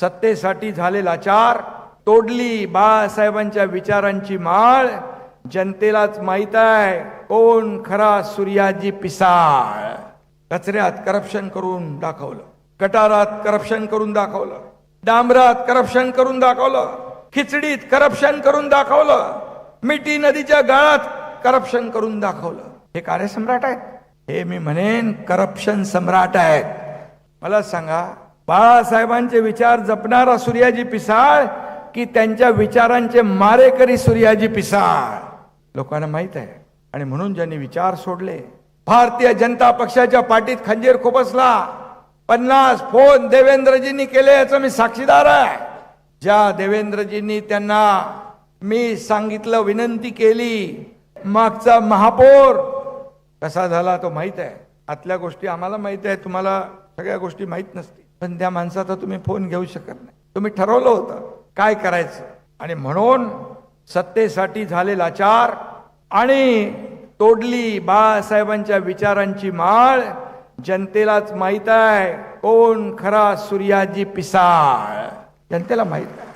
सत्तेसाठी झाले लाचार, तोडली बाळासाहेबांच्या विचारांची माळ. जनतेलाच माहित आहे कोण खरा सूर्याजी पिसाळ. कचऱ्यात करप्शन करून दाखवलं, गटारात करप्शन करून दाखवलं, डांबरात करप्शन करून दाखवलं, खिचडीत करप्शन करून दाखवलं, मिठी नदीच्या गाळात करप्शन करून दाखवलं. हे कार्यसम्राट आहेत. हे मी म्हणेन करप्शन सम्राट आहेत. मला सांगा, बाळासाहेबांचे विचार जपणारा सूर्याजी पिसाळ की त्यांच्या विचारांचे मारेकरी सूर्याजी पिसाळ? लोकांना माहित आहे. आणि म्हणून ज्यांनी विचार सोडले, भारतीय जनता पक्षाच्या पाठीत खंजीर खुपसला. 50 फोन देवेंद्रजींनी केले याचं मी साक्षीदार आहे. ज्या देवेंद्रजींनी त्यांना मी सांगितलं, विनंती केली, मागचा महापौर कसा झाला तो माहित आहे. आतल्या गोष्टी आम्हाला माहित आहे, तुम्हाला सगळ्या गोष्टी माहित नसतील. पण त्या माणसाचा तुम्ही फोन घेऊ शकत नाही. तुम्ही ठरवलं होतं काय करायचं. आणि म्हणून सत्तेसाठी झाले लाचार आणि तोडली बाळासाहेबांच्या विचारांची माळ. जनतेलाच माहित आहे कोण खरा सूर्याजी पिसाळ. जनतेला माहित आहे.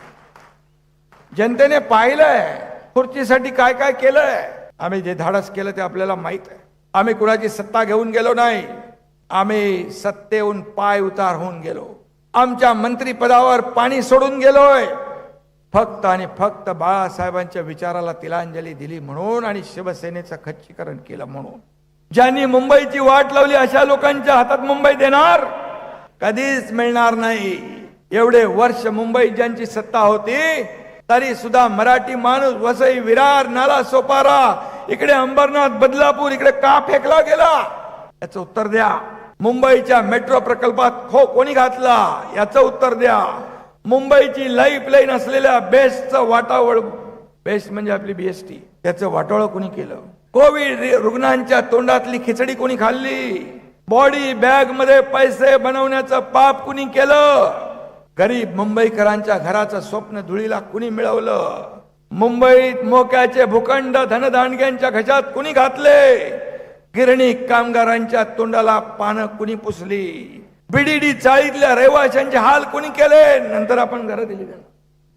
जनतेने पाहिलंय खुर्चीसाठी काय काय केलंय. आम्ही जे धाडस केलं ते आपल्याला माहित आहे. आम्ही कुणाची सत्ता घेऊन गेलो नाही. आम्ही सत्तेहून पाय उतार होऊन गेलो. आमच्या मंत्रिपदावर पाणी सोडून गेलोय फक्त आणि फक्त बाळासाहेबांच्या विचाराला तिलांजली दिली म्हणून आणि शिवसेनेचं खच्चीकरण केलं म्हणून. ज्यांनी मुंबईची वाट लावली अशा लोकांच्या हातात मुंबई देणार कधीच मिळणार नाही. एवढे वर्ष मुंबईत ज्यांची सत्ता होती तरी सुद्धा मराठी माणूस वसई, विरार, नाला सोपारा, इकडे अंबरनाथ, बदलापूर इकडे का फेकला गेला याचं उत्तर द्या. मुंबईच्या मेट्रो प्रकल्पात कोणी घातला याचं उत्तर द्या. मुंबईची लाईफलाईन असलेल्या बेस्टचं वाटावळ, बेस्ट म्हणजे आपली बीएसटी, त्याचं वाटोळ कोणी केलं. कोविड रुग्णांच्या तोंडातली खिचडी कोणी खाल्ली. बॉडी बॅग मध्ये पैसे बनवण्याचं पाप कुणी केलं. गरीब मुंबईकरांच्या घराचं स्वप्न धुळीला कुणी मिळवलं. मुंबईत मोक्याचे भूखंड धनदांडग्यांच्या घशात कुणी घातले. गिरणी कामगारांच्या तोंडाला पानं कुणी पुसली. बीडीडी चाळीतल्या रहिवाशांचे हाल कुणी केले. नंतर आपण घरं दिली.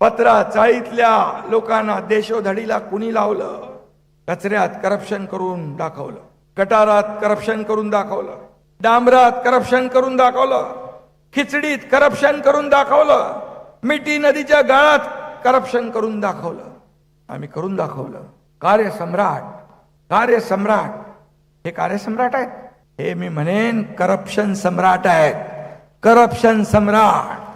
पत्रा चाळीतल्या लोकांना देशोधडीला कुणी लावलं. कचऱ्यात करप्शन करून दाखवलं, गटारात करप्शन करून दाखवलं, डांबरात करप्शन करून दाखवलं, खिचडीत करप्शन करून दाखवलं, मिठी नदीच्या गाळात करप्शन करून दाखवलं. आम्ही करून दाखवलं. कार्यसम्राट, कार्यसम्राट. हे कार्यसम्राट आहेत. हे मी म्हणेन करप्शन सम्राट आहेत. करप्शन सम्राट.